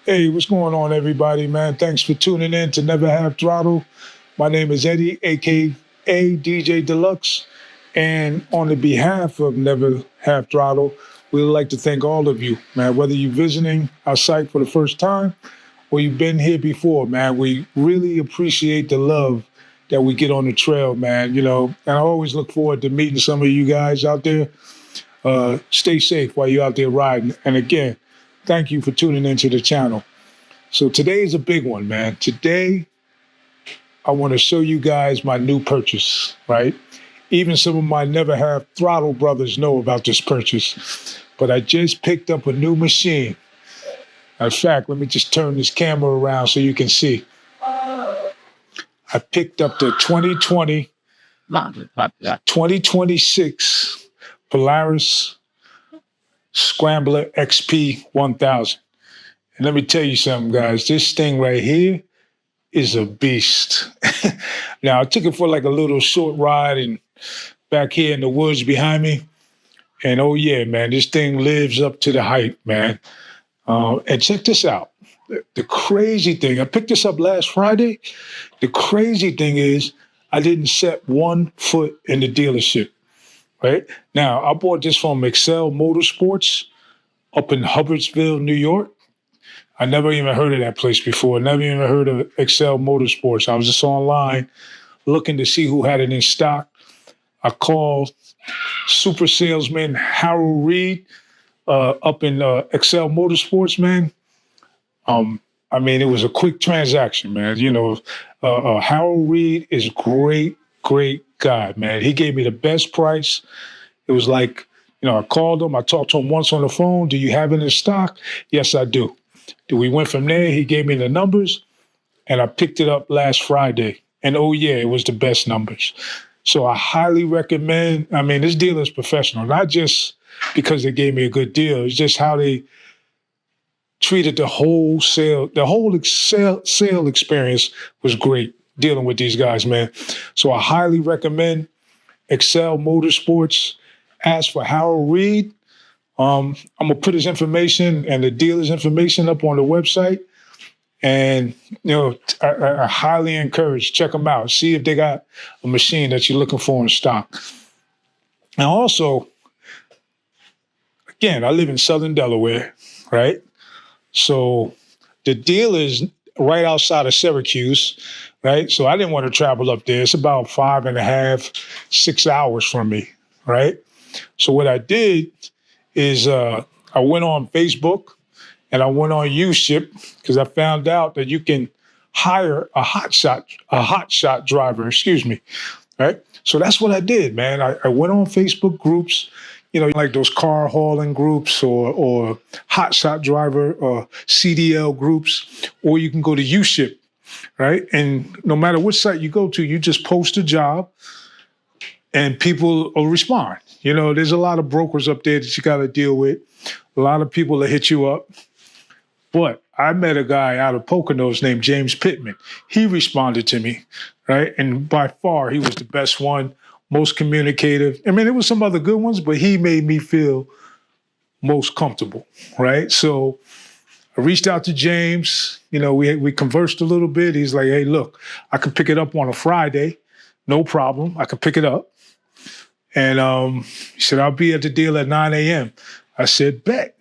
Hey, what's going on, everybody, man? Thanks for tuning in to Never Have Throttle. My name is Eddie, aka DJ Deluxe. And on the behalf of Never Have Throttle, we'd like to thank all of you, man, whether you're visiting our site for the first time or you've been here before, man. We really appreciate the love that we get on the trail, man. And I always look forward to meeting some of you guys out there. Stay safe while you're out there riding. And again, thank you for tuning into the channel. So today is a big one, man. Today, I want to show you guys my new purchase, right? Even some of my Never Have Throttle brothers know about this purchase. But I just picked up a new machine. In fact, let me just turn this camera around so you can see. I picked up the 2026 Polaris Scrambler XP 1000. And let me tell you something, guys. This thing right here is a beast. Now, I took it for like a little short ride and back here in the woods behind me. And oh yeah, man, this thing lives up to the hype, man. And check this out. The crazy thing, I picked this up last Friday. The crazy thing is I didn't set one foot in the dealership. Right? Now, I bought this from Excel Motorsports up in Hubbardsville, New York. I never even heard of that place before. Never even heard of Excel Motorsports. I was just online looking to see who had it in stock. I called super salesman Harold Reed up in Excel Motorsports, man. I mean, it was a quick transaction, man. Harold Reed is great guy, man. He gave me the best price. It was like, I called him. I talked to him once on the phone. Do you have it in stock? Yes, I do. We went from there. He gave me the numbers, and I picked it up last Friday. And oh, yeah, it was the best numbers. So I highly recommend. I mean, this dealer is professional, not just because they gave me a good deal. It's just how they treated the whole sale experience was great dealing with these guys, man. So I highly recommend Excel Motorsports. As for Harold Reed, I'm going to put his information and the dealer's information up on the website. And, I highly encourage, check them out. See if they got a machine that you're looking for in stock. And also, again, I live in Southern Delaware, right? So the dealer is right outside of Syracuse, right? So I didn't want to travel up there. It's about 5.5, 6 hours from me, right? So what I did is I went on Facebook and I went on UShip because I found out that you can hire a hotshot driver, right? So that's what I did, man. I went on Facebook groups, like those car hauling groups or hotshot driver or CDL groups, or you can go to UShip, right? And no matter which site you go to, you just post a job and people will respond. There's a lot of brokers up there that you got to deal with. A lot of people that hit you up. But I met a guy out of Poconos named James Pittman. He responded to me, right? And by far, he was the best one, most communicative. I mean, there was some other good ones, but he made me feel most comfortable, right? So I reached out to James. We conversed a little bit. He's like, hey, look, I can pick it up on a Friday. No problem. I can pick it up. And he said, I'll be at the deal at 9 a.m. I said, bet.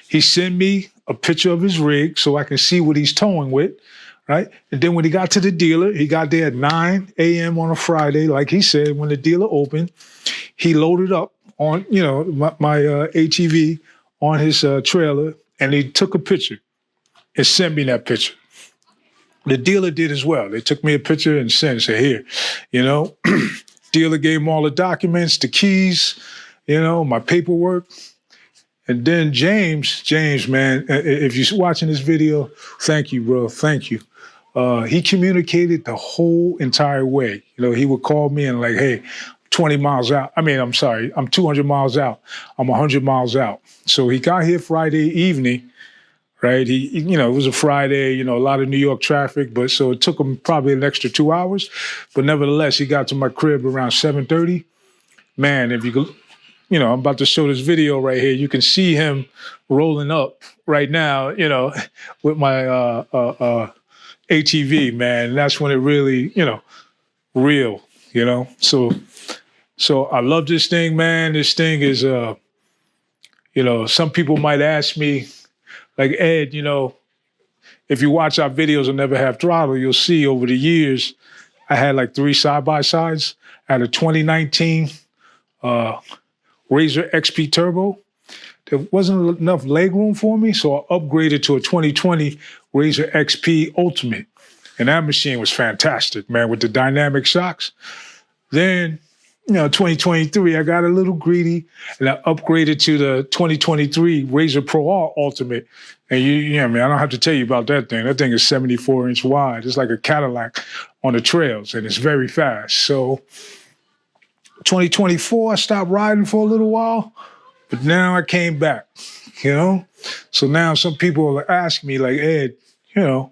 He sent me a picture of his rig so I can see what he's towing with, right? And then when he got to the dealer, he got there at 9 a.m. on a Friday. Like he said, when the dealer opened, he loaded up on, my ATV on his trailer, and he took a picture and sent me that picture. The dealer did as well. They took me a picture and said, here, dealer gave him all the documents, the keys, my paperwork. And then James, man, if you're watching this video, thank you, bro. Thank you. He communicated the whole entire way. He would call me and like, hey, 20 miles out. I'm sorry, I'm 200 miles out. I'm 100 miles out. So he got here Friday evening, right? It was a Friday, a lot of New York traffic, but so it took him probably an extra 2 hours. But nevertheless, he got to my crib around 7:30. Man, if you I'm about to show this video right here. You can see him rolling up right now, with my ATV, man. And that's when it really, real, So I love this thing, man. This thing is, some people might ask me, like, Ed, if you watch our videos on Never Have Throttle, you'll see over the years, I had like 3 side-by-sides. I had a 2019 Razor XP Turbo. There wasn't enough leg room for me, so I upgraded to a 2020 Razor XP Ultimate. And that machine was fantastic, man, with the dynamic shocks. Then, 2023, I got a little greedy, and I upgraded to the 2023 Razor Pro R Ultimate. And man, I don't have to tell you about that thing. That thing is 74-inch wide. It's like a Cadillac on the trails, and it's very fast. So 2024, I stopped riding for a little while, but now I came back, So now some people ask me, like, Ed, do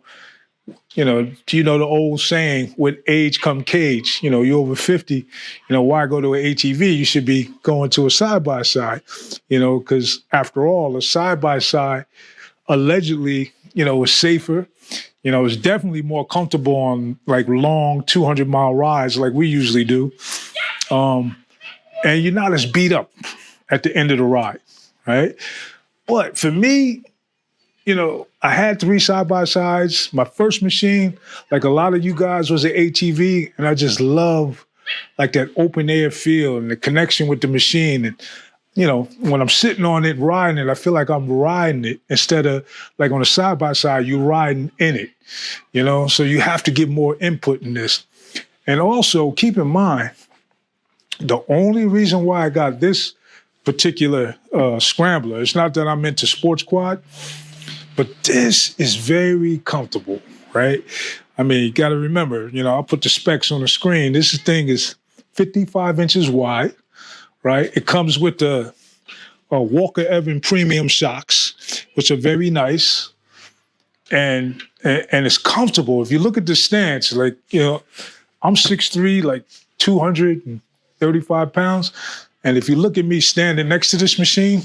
you know the old saying, with age come cage? You're over 50, why go to an ATV? You should be going to a side-by-side, because after all, a side-by-side allegedly, is safer. It's definitely more comfortable on like long 200-mile rides like we usually do. And you're not as beat up at the end of the ride, right? But for me, I had 3 side-by-sides. My first machine, like a lot of you guys, was an ATV, and I just love like that open air feel and the connection with the machine. And, when I'm sitting on it, riding it, I feel like I'm riding it instead of like on a side-by-side, you riding in it, So you have to get more input in this. And also keep in mind, the only reason why I got this particular Scrambler, it's not that I'm into sports quad, but this is very comfortable, right? I mean, you got to remember, I'll put the specs on the screen. This thing is 55 inches wide, right? It comes with the Walker Evans premium shocks, which are very nice, and it's comfortable. If you look at the stance, like, I'm 6'3", like 235 pounds, and if you look at me standing next to this machine,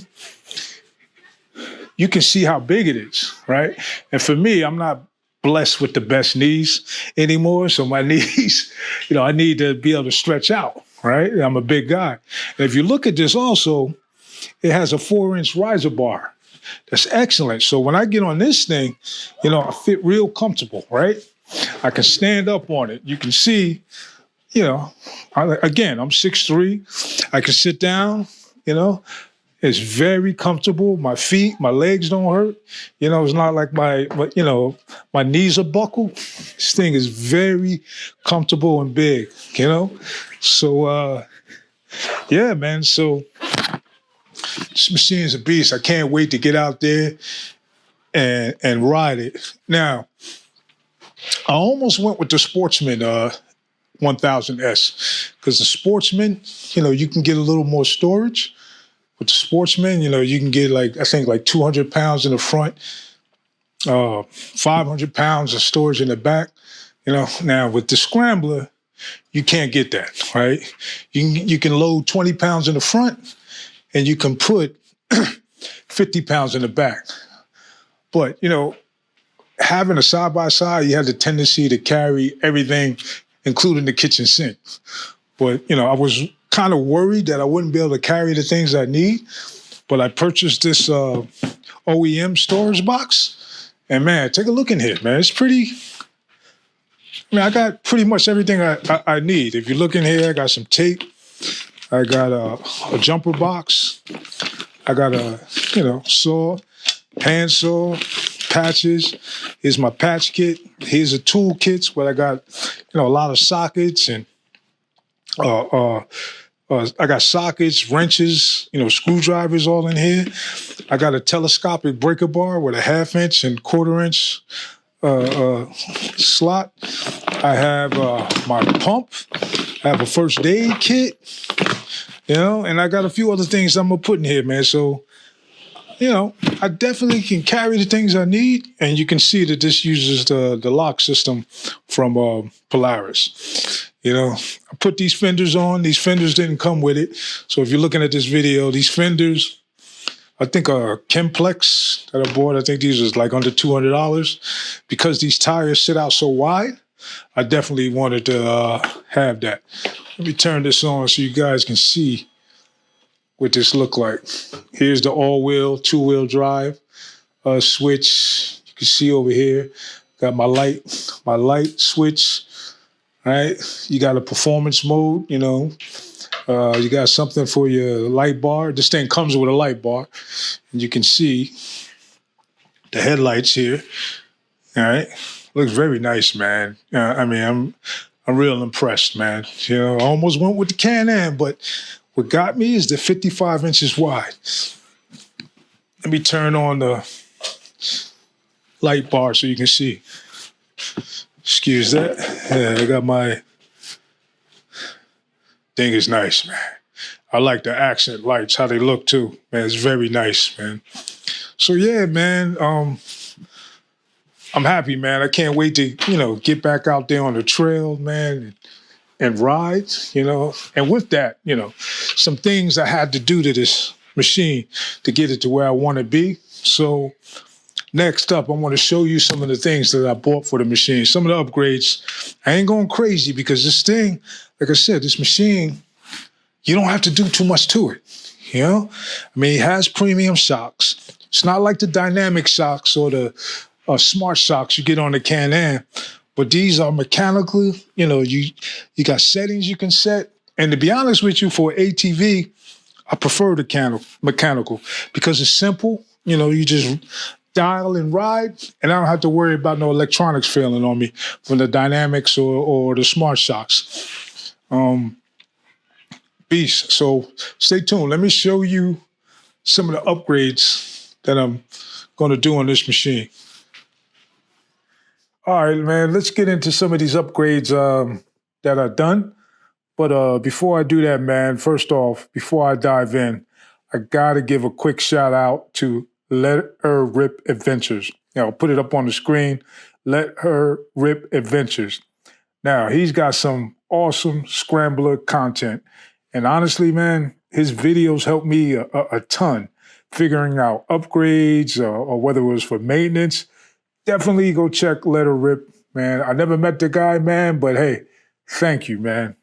you can see how big it is, right? And for me, I'm not blessed with the best knees anymore. So my knees, I need to be able to stretch out, right? I'm a big guy. And if you look at this also, it has a 4-inch riser bar. That's excellent. So when I get on this thing, I fit real comfortable, right? I can stand up on it. You can see, again, I'm 6'3". I can sit down, It's very comfortable. My feet, my legs don't hurt. It's not like my knees are buckled. This thing is very comfortable and big, So, yeah, man. So this machine is a beast. I can't wait to get out there and ride it. Now, I almost went with the Sportsman 1000S because the Sportsman, you can get a little more storage. With the Sportsman, you can get I think 200 pounds in the front, 500 pounds of storage in the back. Now with the Scrambler, you can't get that, right? You can load 20 pounds in the front, and you can put 50 pounds in the back. But, having a side-by-side, you have the tendency to carry everything, including the kitchen sink. But, I was kind of worried that I wouldn't be able to carry the things I need. But I purchased this OEM storage box. And, man, take a look in here, man. It's pretty... I got pretty much everything I need. If you look in here, I got some tape. I got a jumper box. I got a, saw, hand saw, patches. Here's my patch kit. Here's the tool kits where I got, a lot of sockets and I got sockets, wrenches, screwdrivers all in here. I got a telescopic breaker bar with a 1/2 inch and 1/4 inch slot. I have my pump. I have a first aid kit, and I got a few other things I'm gonna put in here, man. So, I definitely can carry the things I need, and you can see that this uses the lock system from Polaris. You know, I put these fenders on. These fenders didn't come with it. So if you're looking at this video, these fenders, I think a Chemplex that I bought, I think these was like under $200. Because these tires sit out so wide, I definitely wanted to have that. Let me turn this on so you guys can see what this look like. Here's the all-wheel, two-wheel drive switch. You can see over here, got my light switch. All right, you got a performance mode, you know. You got something for your light bar. This thing comes with a light bar. And you can see the headlights here. All right, looks very nice, man. I mean, I'm real impressed, man. You know, I almost went with the Can-Am, but what got me is the 55 inches wide. Let me turn on the light bar so you can see. Excuse that. Yeah, I got my thing is nice, man. I like the accent lights, how they look too. Man, it's very nice, man. So yeah, man, I'm happy, man. I can't wait to, you know, get back out there on the trail, man, and ride, you know. And with that, you know, some things I had to do to this machine to get it to where I want to be. So next up, I want to show you some of the things that I bought for the machine, some of the upgrades. I ain't going crazy because this thing, like I said, this machine, you don't have to do too much to it, you know? I mean, it has premium shocks. It's not like the dynamic shocks or the smart shocks you get on the Can-Am, but these are mechanical. You know, you got settings you can set. And to be honest with you, for ATV, I prefer the mechanical because it's simple. You know, you just dial and ride, and I don't have to worry about no electronics failing on me from the dynamics or the smart shocks. Beast. So stay tuned. Let me show you some of the upgrades that I'm going to do on this machine. All right, man, let's get into some of these upgrades that are done. But before I do that, man, first off, before I dive in, I got to give a quick shout out to Let Her Rip Adventures. Now, I'll put it up on the screen. Let Her Rip Adventures. Now, he's got some awesome Scrambler content. And honestly, man, his videos helped me a ton figuring out upgrades or whether it was for maintenance. Definitely go check Let Her Rip, man. I never met the guy, man, but hey, thank you, man.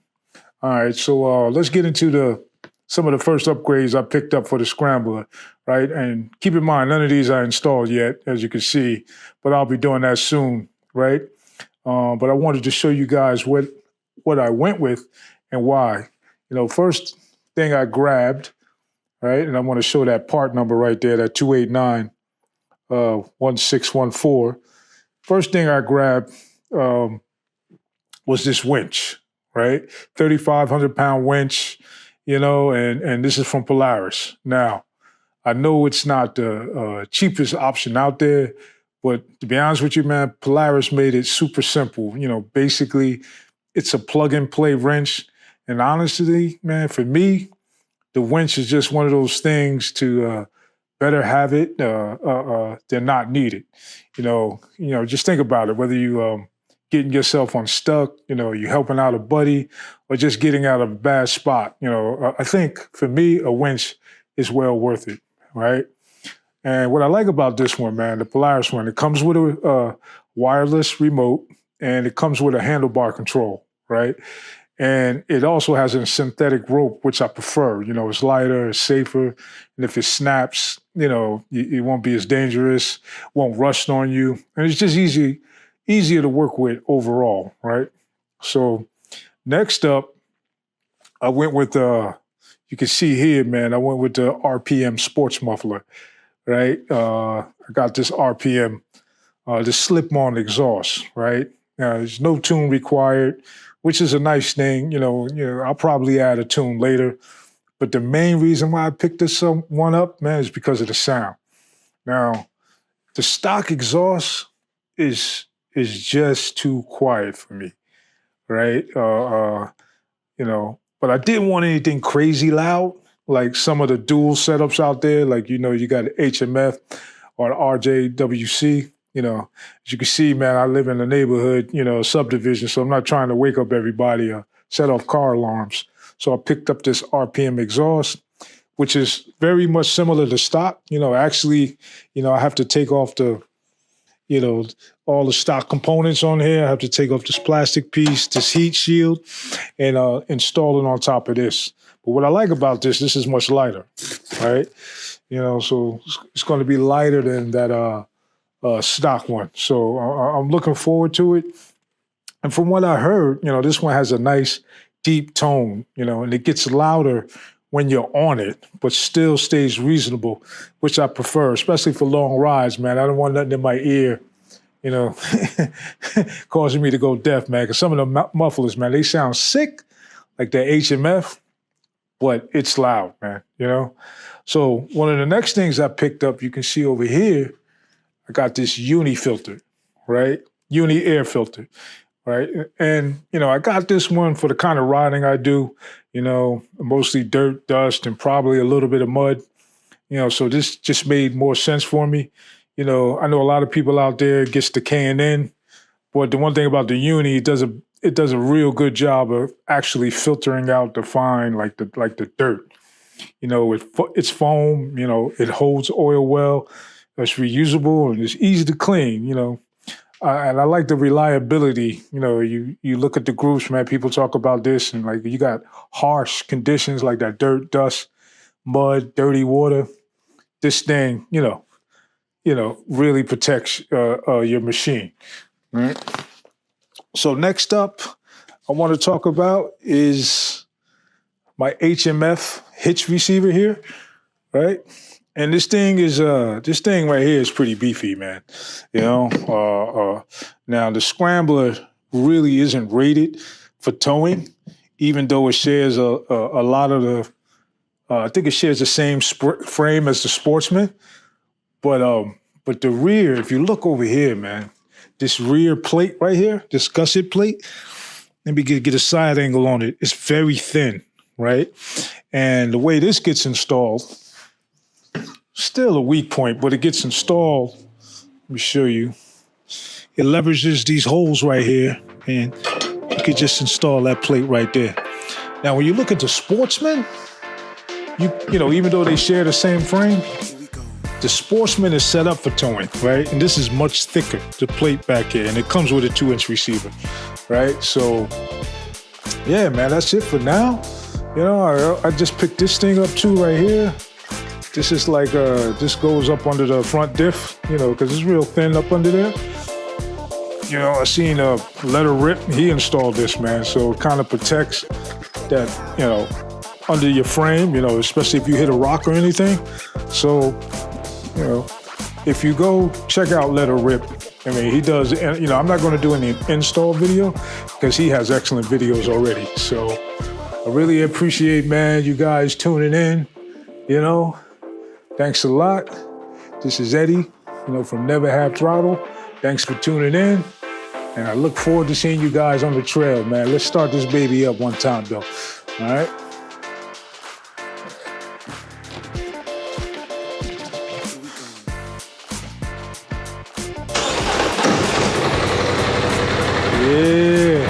All right, so let's get into some of the first upgrades I picked up for the Scrambler, right? And keep in mind, none of these are installed yet, as you can see, but I'll be doing that soon, right? But I wanted to show you guys what I went with and why. You know, first thing I grabbed, right, and I want to show that part number right there, that 289 1614. First thing I grabbed was this winch, right? 3,500-pound winch, you know, and this is from Polaris. Now, I know it's not the cheapest option out there, but to be honest with you, man, Polaris made it super simple. You know, basically, it's a plug-and-play wrench. And honestly, man, for me, the winch is just one of those things to better have it than not need it. You know, just think about it. Whether you getting yourself unstuck, you know, you helping out a buddy, or just getting out of a bad spot. You know, I think for me, a winch is well worth it, right? And what I like about this one, man, the Polaris one, it comes with a wireless remote and it comes with a handlebar control, right? And it also has a synthetic rope, which I prefer. You know, it's lighter, it's safer. And if it snaps, you know, it won't be as dangerous, won't rust on you. And it's just easier to work with overall, right? So next up, I went with, you can see here, man, I went with the RPM sports muffler, right? I got this RPM, the slip-on exhaust, right? Now, there's no tune required, which is a nice thing. You know, I'll probably add a tune later. But the main reason why I picked this one up, man, is because of the sound. Now, the stock exhaust is just too quiet for me, right? You know, but I didn't want anything crazy loud, like some of the dual setups out there. Like, you know, you got HMF or RJWC. As you can see, man, I live in a neighborhood, subdivision, so I'm not trying to wake up everybody or set off car alarms. So I picked up this RPM exhaust, which is very much similar to stock. Actually, I have to take off all the stock components on here. I have to take off this plastic piece, this heat shield, and install it on top of this. But what I like about this is much lighter, right? So it's going to be lighter than that stock one. So I'm looking forward to it. And from what I heard, this one has a nice deep tone, and it gets louder when you're on it, but still stays reasonable, which I prefer, especially for long rides, man. I don't want nothing in my ear, causing me to go deaf, man. Because some of the mufflers, man, they sound sick, like the HMF, but it's loud, man, So one of the next things I picked up, you can see over here, I got this uni filter, right? Uni air filter, right? And, I got this one for the kind of riding I do, mostly dirt, dust, and probably a little bit of mud, so this just made more sense for me. I know a lot of people out there gets the K&N, but the one thing about the uni, it does a real good job of actually filtering out the fine, like the dirt. It's foam, it holds oil well, it's reusable, and it's easy to clean, and I like the reliability. You look at the groups, man, people talk about this, and like you got harsh conditions like that dirt, dust, mud, dirty water. This thing, really protects your machine, right? So next up, I want to talk about is my HMF hitch receiver here, right? And this thing right here is pretty beefy, man. Now the Scrambler really isn't rated for towing, even though it shares a lot of the. I think it shares the same frame as the Sportsman, but the rear, if you look over here, man, this rear plate right here, this gusset plate. Let me get a side angle on it. It's very thin, right? And the way this gets installed. Still a weak point, but it gets installed. Let me show you. It leverages these holes right here, and you could just install that plate right there. Now, when you look at the Sportsman, even though they share the same frame, the Sportsman is set up for towing, right? And this is much thicker, the plate back here, and it comes with a 2-inch receiver, right? So, yeah, man, that's it for now. I just picked this thing up too right here. This is like, this goes up under the front diff, because it's real thin up under there. I seen Letter Rip, he installed this, man. So it kind of protects that, under your frame, especially if you hit a rock or anything. So, if you go check out Letter Rip, he does, I'm not going to do any install video because he has excellent videos already. So I really appreciate, man, you guys tuning in, Thanks a lot. This is Eddie, from Never Have Throttle. Thanks for tuning in. And I look forward to seeing you guys on the trail, man. Let's start this baby up one time, though. All right? Yeah.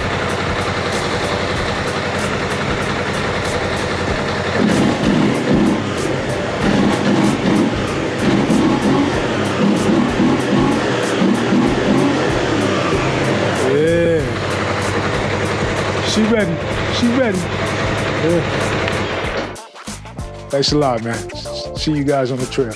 She ready. Yeah. Thanks a lot, man. See you guys on the trail.